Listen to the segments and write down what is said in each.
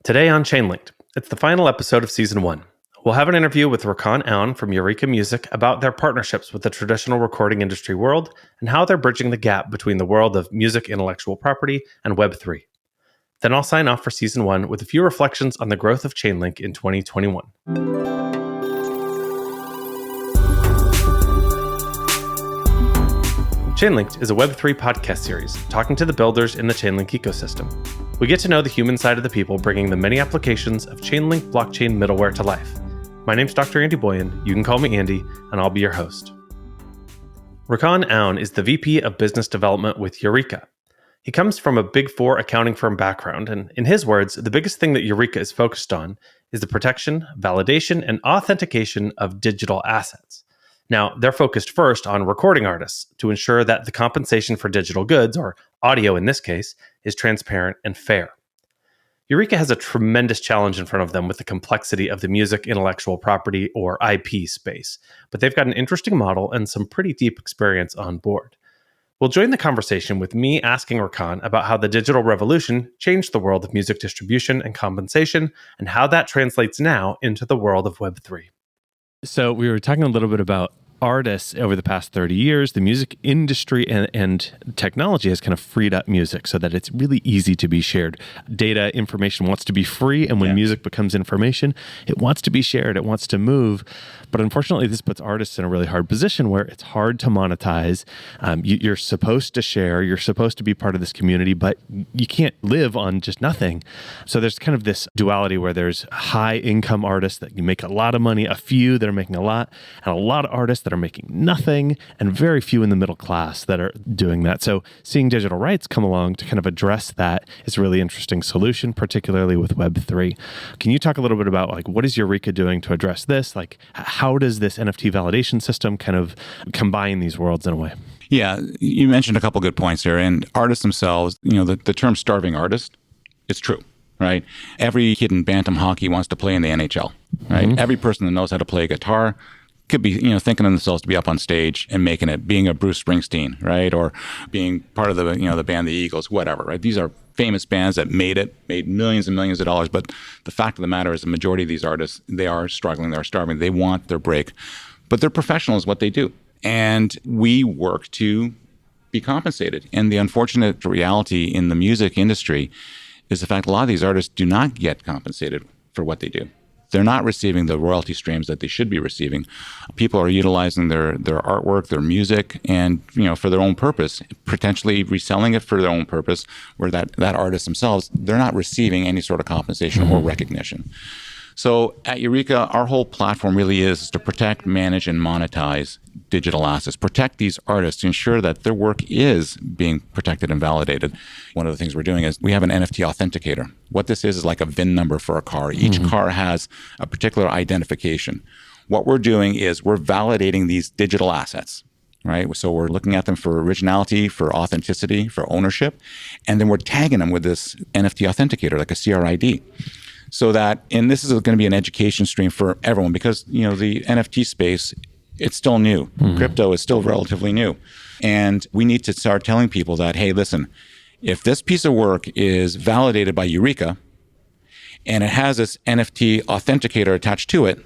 Today on Chainlinked, it's the final episode of Season 1. We'll have an interview with Rakan Aown from UREEQA Music about their partnerships with the traditional recording industry world and how they're bridging the gap between the world of music intellectual property and Web3. Then I'll sign off for Season 1 with a few reflections on the growth of Chainlink in 2021. Chainlinked is a Web3 podcast series talking to the builders in the Chainlink ecosystem. We get to know the human side of the people bringing the many applications of Chainlink blockchain middleware to life. My name's Dr. Andy Boyan, you can call me Andy, and I'll be your host. Rakan Aown is the VP of Business Development with UREEQA. He comes from a Big Four accounting firm background, and in his words, the biggest thing that UREEQA is focused on is the protection, validation, and authentication of digital assets. Now, they're focused first on recording artists to ensure that the compensation for digital goods, or audio in this case, is transparent and fair. UREEQA has a tremendous challenge in front of them with the complexity of the music intellectual property, or IP, space, but they've got an interesting model and some pretty deep experience on board. We'll join the conversation with me asking Rakan about how the digital revolution changed the world of music distribution and compensation, and how that translates now into the world of Web3. So we were talking a little bit about artists over the past 30 years. The music industry and technology has kind of freed up music so that it's really easy to be shared. Data, information wants to be free, and when music becomes information, it wants to be shared, it wants to move. But unfortunately, this puts artists in a really hard position where it's hard to monetize. You're supposed to share, you're supposed to be part of this community, but you can't live on just nothing. So there's kind of this duality where there's high income artists that you make a lot of money, a few that are making a lot, and a lot of artists that are making nothing, and very few in the middle class that are doing that. So seeing digital rights come along to kind of address that is a really interesting solution, particularly with Web3. Can you talk a little bit about what is UREEQA doing to address this? How does this NFT validation system kind of combine these worlds in a way? Yeah, you mentioned a couple good points here. And artists themselves, the term starving artist, it's true, right? Every kid in bantam hockey wants to play in the NHL, right? Mm-hmm. Every person that knows how to play a guitar could be, thinking of themselves to be up on stage and making it, being a Bruce Springsteen, right? Or being part of the, the band, the Eagles, whatever, right? These are famous bands that made millions and millions of dollars. But the fact of the matter is the majority of these artists, they are struggling, they're starving, they want their break. But they're professional is what they do. And we work to be compensated. And the unfortunate reality in the music industry is the fact a lot of these artists do not get compensated for what they do. They're not receiving the royalty streams that they should be receiving. People are utilizing their artwork, their music, and for their own purpose, potentially reselling it for their own purpose, where that artist themselves, they're not receiving any sort of compensation or recognition. So at UREEQA, our whole platform really is to protect, manage, and monetize digital assets, protect these artists to ensure that their work is being protected and validated. One of the things we're doing is we have an NFT authenticator. What this is like a VIN number for a car. Each car has a particular identification. What we're doing is we're validating these digital assets, right? So we're looking at them for originality, for authenticity, for ownership, and then we're tagging them with this NFT authenticator, like a CRID. So that, and this is going to be an education stream for everyone because, the NFT space, it's still new. Crypto is still relatively new. And we need to start telling people that, hey, listen, if this piece of work is validated by UREEQA and it has this NFT authenticator attached to it,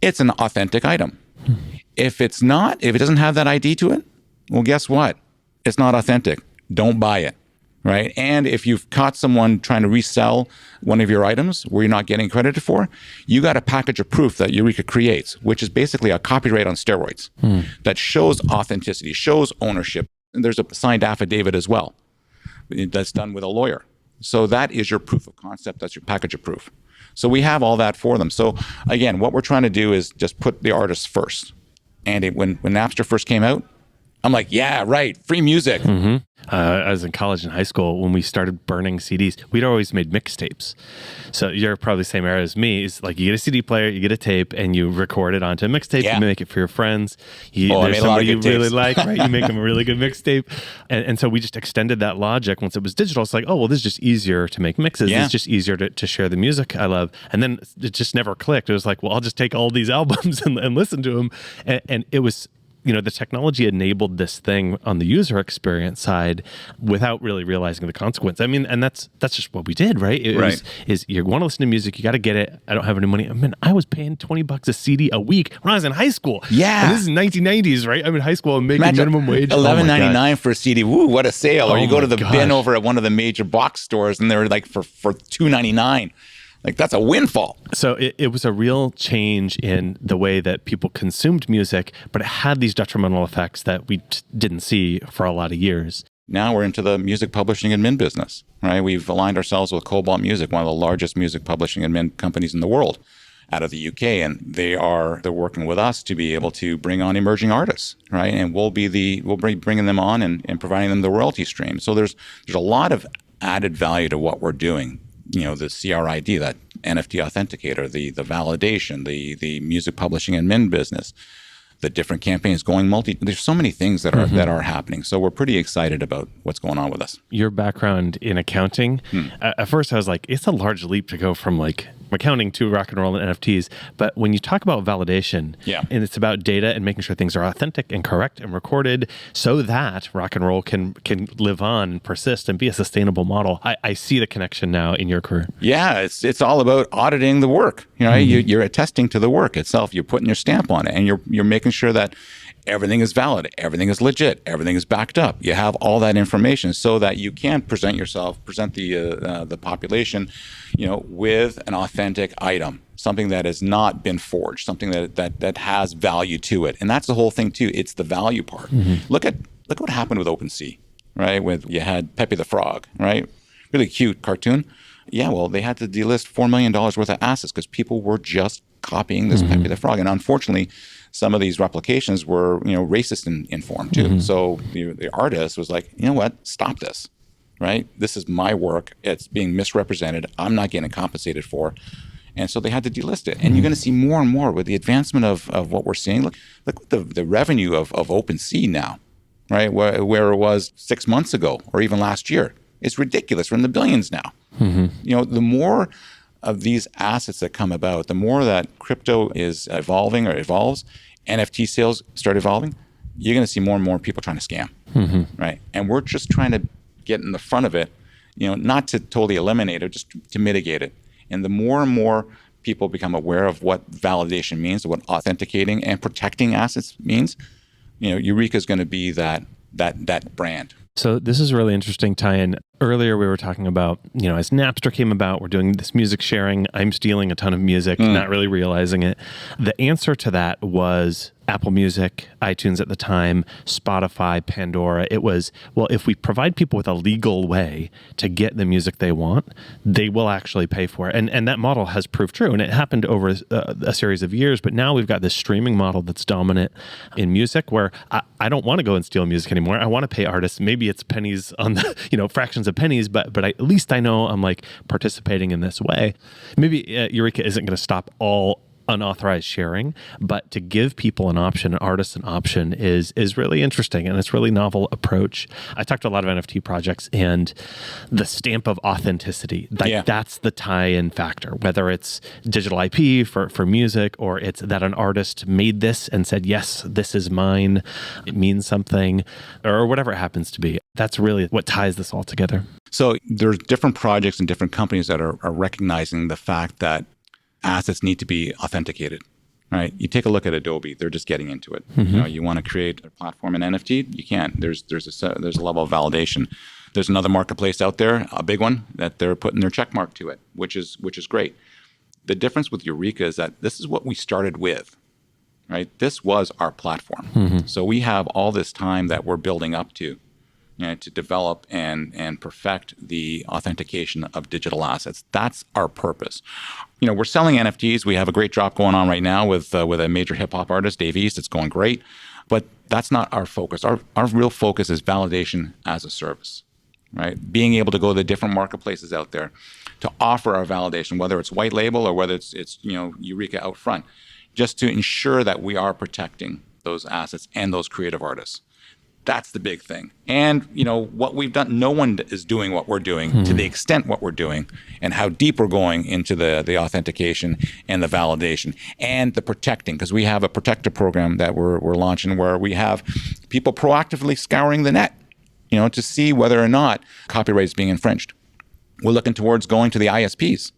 it's an authentic item. If it's not, if it doesn't have that ID to it, well, guess what? It's not authentic. Don't buy it. Right. And if you've caught someone trying to resell one of your items where you're not getting credited for, you got a package of proof that UREEQA creates, which is basically a copyright on steroids that shows authenticity, shows ownership. And there's a signed affidavit as well that's done with a lawyer. So that is your proof of concept. That's your package of proof. So we have all that for them. So again, what we're trying to do is just put the artists first. And when Napster first came out, I'm like, yeah, right, free music. I was in college and high school when we started burning CDs. We'd always made mixtapes. So you're probably the same era as me. It's like you get a CD player, you get a tape, and you record it onto a mixtape. You make it for your friends. There's somebody you really like, right? You make them a really good mixtape. And so we just extended that logic. Once it was digital, it's like, oh, well, this is just easier to make mixes. It's just easier to share the music I love. And then it just never clicked. It was like, well, I'll just take all these albums and listen to them. And it was the technology enabled this thing on the user experience side without really realizing the consequence. I mean, and that's just what we did, right? You want to listen to music, you got to get it. I don't have any money. I mean, I was paying $20 a CD a week when I was in high school. Yeah. And this is 1990s, right? I'm in high school and making minimum wage. $11.99 for a CD. Woo, what a sale. Or you go to the bin over at one of the major box stores and they're like for $2.99. Like, that's a windfall. So it was a real change in the way that people consumed music, but it had these detrimental effects that we didn't see for a lot of years. Now we're into the music publishing admin business, right? We've aligned ourselves with Cobalt Music, one of the largest music publishing admin companies in the world out of the UK. And they're working with us to be able to bring on emerging artists, right? And we'll be bringing them on and providing them the royalty stream. So there's a lot of added value to what we're doing. The CRID, that NFT authenticator, the validation, the music publishing admin business, the different campaigns going there's so many things that are happening. So we're pretty excited about what's going on with us. Your background in accounting, at first I was like, it's a large leap to go from like accounting to rock and roll and NFTs. But when you talk about validation, and it's about data and making sure things are authentic and correct and recorded so that rock and roll can live on and persist and be a sustainable model. I see the connection now in your career. Yeah, it's all about auditing the work. You're attesting to the work itself. You're putting your stamp on it, and you're making sure that everything is valid, everything is legit, everything is backed up. You have all that information so that you can present the population, with an authentic item, something that has not been forged, something that has value to it. And that's the whole thing too. It's the value part. Look at what happened with OpenSea, right? You had Pepe the Frog, right? Really cute cartoon. Yeah, well, they had to delist $4 million worth of assets because people were just copying this Pepe the Frog. And unfortunately, some of these replications were, racist in form too. So the artist was like, you know what, stop this, right? This is my work. It's being misrepresented. I'm not getting compensated for. And so they had to delist it. And you're going to see more and more with the advancement of what we're seeing. Look at the revenue of OpenSea now, right? Where it was 6 months ago or even last year. It's ridiculous. We're in the billions now. The more of these assets that come about, the more that crypto is evolving or evolves, NFT sales start evolving, you're going to see more and more people trying to scam, right? And we're just trying to get in the front of it, not to totally eliminate it, just to mitigate it. And the more and more people become aware of what validation means, what authenticating and protecting assets means, UREEQA is going to be that brand. So this is a really interesting tie-in. Earlier, we were talking about, as Napster came about, we're doing this music sharing. I'm stealing a ton of music, not really realizing it. The answer to that was Apple Music, iTunes at the time, Spotify, Pandora. It was, well, if we provide people with a legal way to get the music they want, they will actually pay for it. And that model has proved true. And it happened over a series of years. But now we've got this streaming model that's dominant in music where I don't want to go and steal music anymore. I want to pay artists. Maybe it's pennies on the, fractions of pennies, but at least I know I'm like participating in this way. Maybe UREEQA isn't going to stop all unauthorized sharing, but to give people an option, an artist an option is really interesting, and it's a really novel approach. I talked to a lot of NFT projects, and the stamp of authenticity, that's the tie-in factor, whether it's digital IP for music, or it's that an artist made this and said, yes, this is mine, it means something, or whatever it happens to be. That's really what ties this all together. So there's different projects and different companies that are recognizing the fact that assets need to be authenticated, right? You take a look at Adobe; they're just getting into it. You want to create a platform in NFT, you can't. There's a level of validation. There's another marketplace out there, a big one, that they're putting their check mark to it, which is great. The difference with UREEQA is that this is what we started with, right? This was our platform. So we have all this time that we're building up to develop and perfect the authentication of digital assets. That's our purpose. We're selling NFTs. We have a great drop going on right now with a major hip hop artist, Dave East. It's going great, but that's not our focus. Our real focus is validation as a service, right? Being able to go to the different marketplaces out there to offer our validation, whether it's white label or whether it's UREEQA out front, just to ensure that we are protecting those assets and those creative artists. That's the big thing. And, what we've done, no one is doing what we're doing to the extent what we're doing and how deep we're going into the authentication and the validation and the protecting, because we have a protector program that we're launching where we have people proactively scouring the net, to see whether or not copyright is being infringed. We're looking towards going to the ISPs.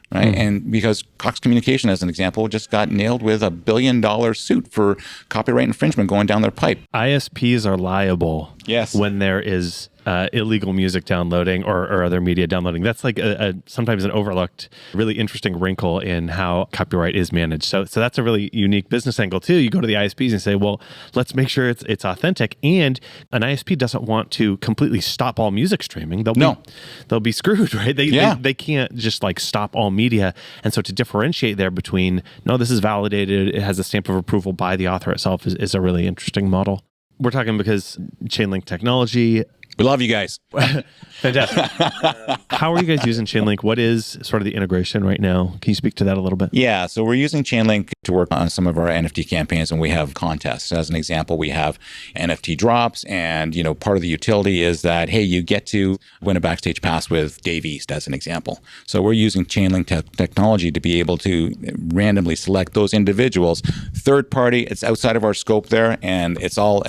Right. And because Cox Communication, as an example, just got nailed with $1 billion suit for copyright infringement going down their pipe. ISPs are liable when there is illegal music downloading or other media downloading. That's like sometimes an overlooked, really interesting wrinkle in how copyright is managed. So that's a really unique business angle too. You go to the ISPs and say, well, let's make sure it's authentic. And an ISP doesn't want to completely stop all music streaming. They'll be screwed, right? They can't just like stop all media. And so to differentiate there between, no, this is validated, it has a stamp of approval by the author itself is a really interesting model. We're talking because Chainlink technology. We love you guys. Fantastic. How are you guys using Chainlink? What is sort of the integration right now? Can you speak to that a little bit? Yeah, so we're using Chainlink to work on some of our NFT campaigns, and we have contests. As an example, we have NFT drops, and part of the utility is that, hey, you get to win a backstage pass with Dave East, as an example. So we're using Chainlink technology to be able to randomly select those individuals. Third party, it's outside of our scope there, and it's all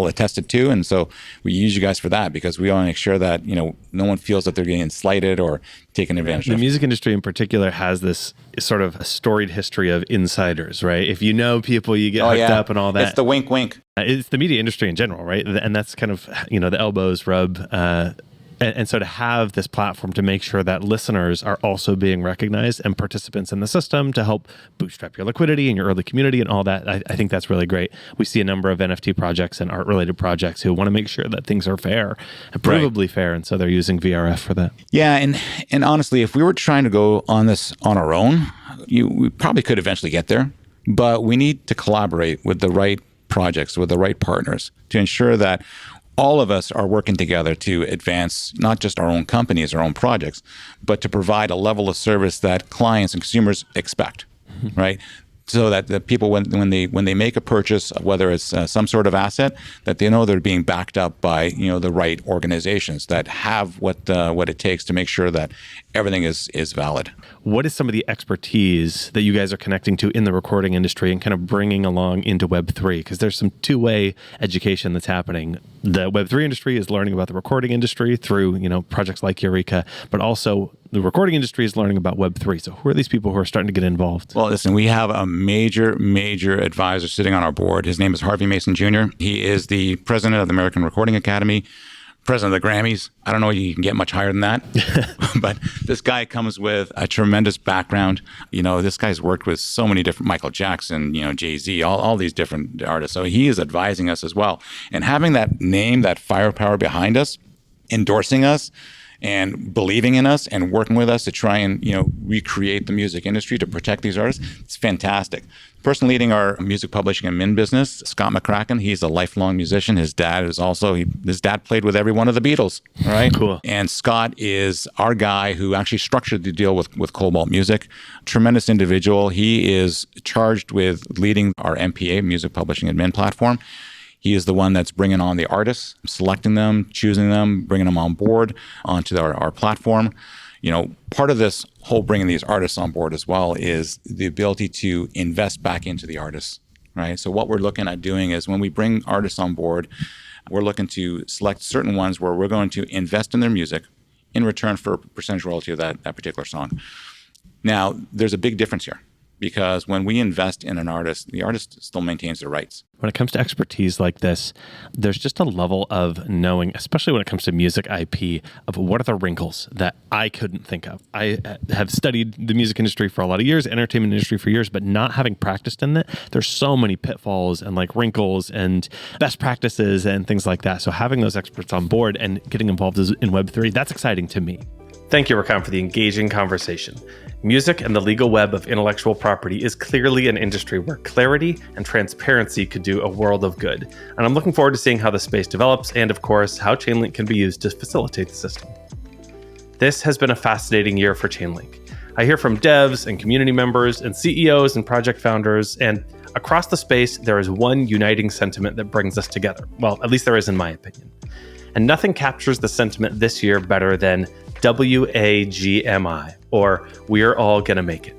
attested to, and so we use you guys for that because we want to make sure that no one feels that they're getting slighted or taken advantage of. The music industry in particular has this sort of storied history of insiders, right? If you know people, you get hooked up and all that. It's the wink, wink. It's the media industry in general, right? And that's kind of the elbows rub. And so to have this platform to make sure that listeners are also being recognized and participants in the system to help bootstrap your liquidity and your early community and all that, I think that's really great. We see a number of NFT projects and art-related projects who want to make sure that things are fair, provably fair, and so they're using VRF for that. Yeah, and honestly, if we were trying to go on this on our own, we probably could eventually get there, but we need to collaborate with the right projects, with the right partners to ensure that all of us are working together to advance not just our own companies, our own projects, but to provide a level of service that clients and consumers expect, right? So that the people, when they make a purchase, whether it's some sort of asset, that they know they're being backed up by the right organizations that have what it takes to make sure that everything is valid. What is some of the expertise that you guys are connecting to in the recording industry and kind of bringing along into Web3? Because there's some two-way education that's happening. The Web3 industry is learning about the recording industry through projects like UREEQA, but also the recording industry is learning about Web3. So who are these people who are starting to get involved? Well, listen, we have a major advisor sitting on our board. His name is Harvey Mason Jr. He is the president of the American Recording Academy, president of the Grammys. I don't know you can get much higher than that. But this guy comes with a tremendous background. This guy's worked with so many different, Michael Jackson, Jay-Z, all these different artists. So he is advising us as well. And having that name, that firepower behind us, endorsing us, and believing in us and working with us to try and recreate the music industry to protect these artists, it's fantastic. The person leading our music publishing and min business, Scott McCracken, he's a lifelong musician. His dad played with every one of the Beatles, right? Cool. And Scott is our guy who actually structured the deal with Cobalt Music. Tremendous individual. He is charged with leading our MPA, music publishing and min platform. He is the one that's bringing on the artists, selecting them, choosing them, bringing them on board onto our platform. Part of this whole bringing these artists on board as well is the ability to invest back into the artists, right? So what we're looking at doing is when we bring artists on board, we're looking to select certain ones where we're going to invest in their music in return for a percentage royalty of that particular song. Now, there's a big difference here. Because when we invest in an artist, the artist still maintains their rights. When it comes to expertise like this, there's just a level of knowing, especially when it comes to music IP, of what are the wrinkles that I couldn't think of. I have studied the music industry for a lot of years, entertainment industry for years, but not having practiced in it, there's so many pitfalls and wrinkles and best practices and things like that. So having those experts on board and getting involved in Web3, that's exciting to me. Thank you, Rakan, for the engaging conversation. Music and the legal web of intellectual property is clearly an industry where clarity and transparency could do a world of good. And I'm looking forward to seeing how the space develops and, of course, how Chainlink can be used to facilitate the system. This has been a fascinating year for Chainlink. I hear from devs and community members and CEOs and project founders, and across the space, there is one uniting sentiment that brings us together. Well, at least there is in my opinion. And nothing captures the sentiment this year better than WAGMI, or we're all gonna make it.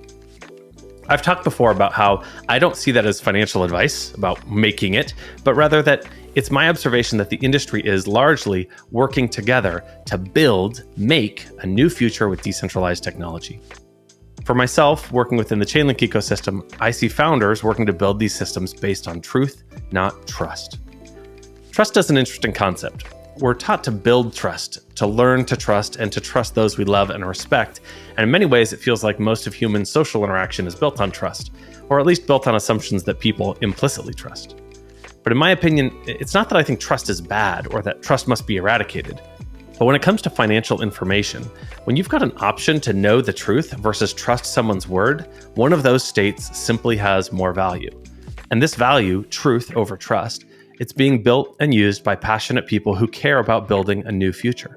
I've talked before about how I don't see that as financial advice about making it, but rather that it's my observation that the industry is largely working together to make a new future with decentralized technology. For myself, working within the Chainlink ecosystem, I see founders working to build these systems based on truth, not trust. Trust is an interesting concept. We're taught to build trust, to learn to trust, and to trust those we love and respect. And in many ways, it feels like most of human social interaction is built on trust, or at least built on assumptions that people implicitly trust. But in my opinion, it's not that I think trust is bad or that trust must be eradicated. But when it comes to financial information, when you've got an option to know the truth versus trust someone's word, one of those states simply has more value. And this value, truth over trust, it's being built and used by passionate people who care about building a new future.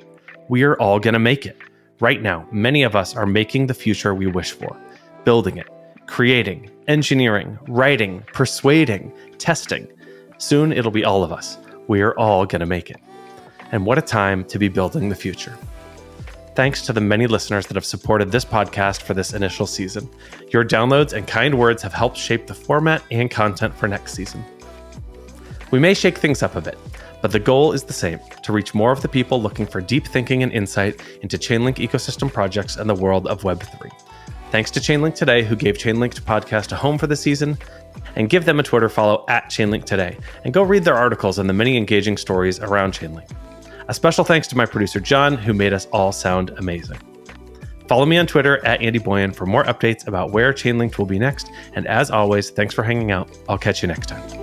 We are all going to make it. Right now, many of us are making the future we wish for, building it, creating, engineering, writing, persuading, testing. Soon it'll be all of us. We are all going to make it. And what a time to be building the future. Thanks to the many listeners that have supported this podcast for this initial season. Your downloads and kind words have helped shape the format and content for next season. We may shake things up a bit, but the goal is the same, to reach more of the people looking for deep thinking and insight into Chainlink ecosystem projects and the world of Web3. Thanks to Chainlink Today, who gave Chainlinked podcast a home for the season, and give them a Twitter follow at Chainlink Today, and go read their articles and the many engaging stories around Chainlink. A special thanks to my producer, John, who made us all sound amazing. Follow me on Twitter at Andy Boyan for more updates about where Chainlinked will be next. And as always, thanks for hanging out. I'll catch you next time.